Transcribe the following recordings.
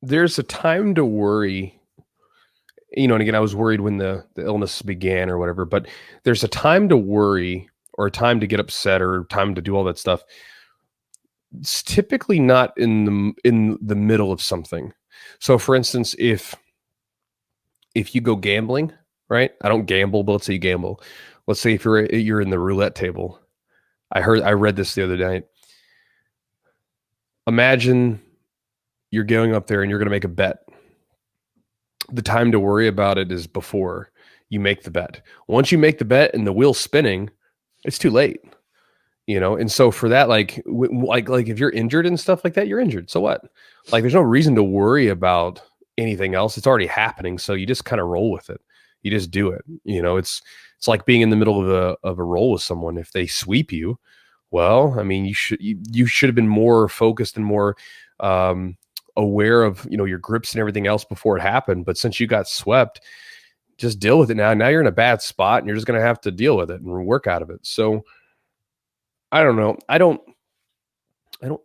there's a time to worry, and again, I was worried when the illness began or whatever, but there's a time to worry or a time to get upset or time to do all that stuff. It's typically not in the middle of something. So for instance, if you go gambling, right? I don't gamble, but let's say you gamble. Let's say if you're in the roulette table. I read this the other night. Imagine you're going up there and you're going to make a bet. The time to worry about it is before you make the bet. Once you make the bet and the wheel's spinning, it's too late. And so for that, like if you're injured and stuff like that, you're injured. So what? Like, there's no reason to worry about anything else. It's already happening. So you just kind of roll with it. You just do it. It's like being in the middle of a roll with someone. If they sweep you, well, I mean, you should have been more focused and more aware of, your grips and everything else before it happened. But since you got swept, just deal with it now. Now you're in a bad spot and you're just going to have to deal with it and work out of it. So I don't know. I don't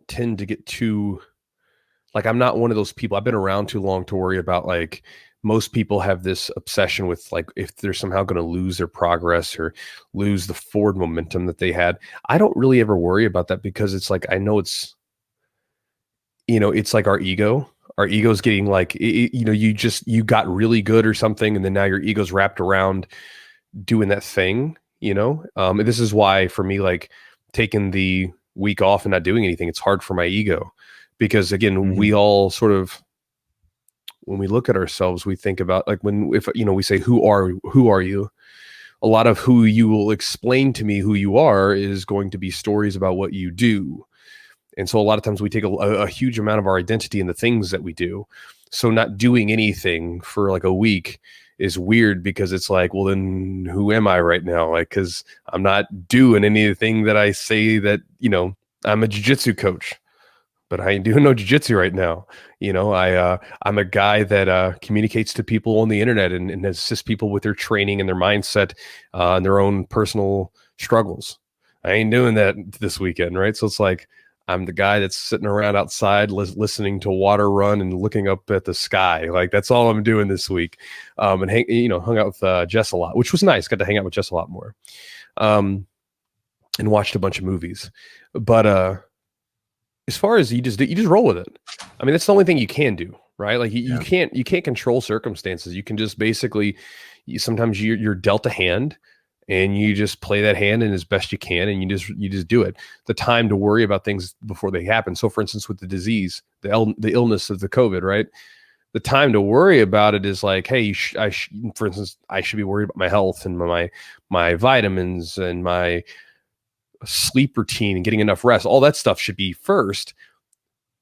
tend to get too, like, I'm not one of those people. I've been around too long to worry about, like, most people have this obsession with, like, if they're somehow going to lose their progress or lose the forward momentum that they had. I don't really ever worry about that because it's like, I know it's like our ego's getting like, you got really good or something. And then now your ego's wrapped around doing that thing, and this is why for me, like, taking the week off and not doing anything, it's hard for my ego because, again, we all sort of, when we look at ourselves, we think about, like, if we say, who are you? A lot of who you will explain to me who you are is going to be stories about what you do. And so a lot of times we take a huge amount of our identity in the things that we do. So not doing anything for like a week is weird because it's like, well, then who am I right now? Like, because I'm not doing anything that I say that, I'm a jiu-jitsu coach, but I ain't doing no jiu-jitsu right now. I'm a guy that communicates to people on the internet and assists people with their training and their mindset and their own personal struggles. I ain't doing that this weekend, right? So it's like, I'm the guy that's sitting around outside listening to water run and looking up at the sky. Like, that's all I'm doing this week. And hung out with Jess a lot, which was nice. Got to hang out with Jess a lot more. And watched a bunch of movies. But as far as you just roll with it. I mean, that's the only thing you can do, right? Like you can't control circumstances. You can just basically, sometimes you're dealt a hand. And you just play that hand in as best you can, and you just do it. The time to worry about things before they happen. So, for instance, with the disease, the illness of the COVID, right? The time to worry about it is like, hey, for instance, I should be worried about my health and my vitamins and my sleep routine and getting enough rest. All that stuff should be first,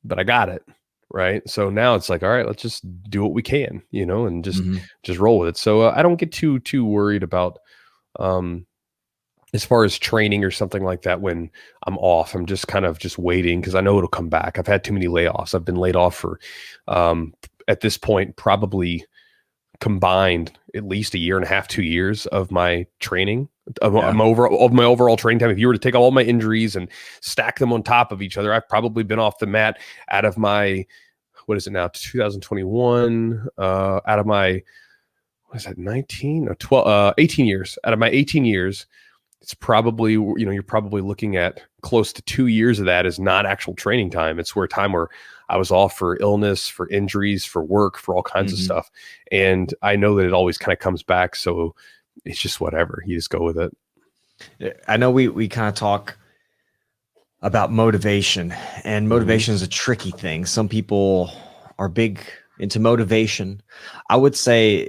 but I got it. Right. So now it's like, all right, let's just do what we can, and just roll with it. So I don't get too worried about, as far as training or something like that. When I'm off, I'm just kind of just waiting because I know it'll come back. I've had too many layoffs. I've been laid off for, at this point, probably combined at least 1.5 to 2 years of my training, of my overall training time. If you were to take all my injuries and stack them on top of each other, I've probably been off the mat out of my, what is it now, 2021, out of my, what is that, 19 or 12, 18 years. Out of my 18 years, it's probably, you're probably looking at close to 2 years of that is not actual training time. It's where time where I was off for illness, for injuries, for work, for all kinds of stuff. And I know that it always kind of comes back. So it's just whatever. You just go with it. I know we kind of talk about motivation, and motivation is a tricky thing. Some people are big into motivation. I would say,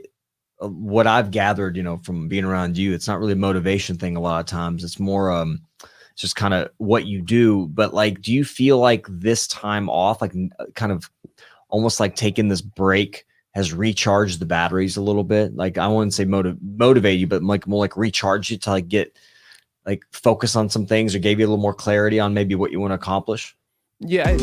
what I've gathered, from being around you, it's not really a motivation thing. A lot of times it's more, it's just kind of what you do. But like, do you feel like this time off, like kind of almost like taking this break has recharged the batteries a little bit? Like, I wouldn't say motivate you, but like more like recharge you to like get like focus on some things, or gave you a little more clarity on maybe what you want to accomplish? Yeah.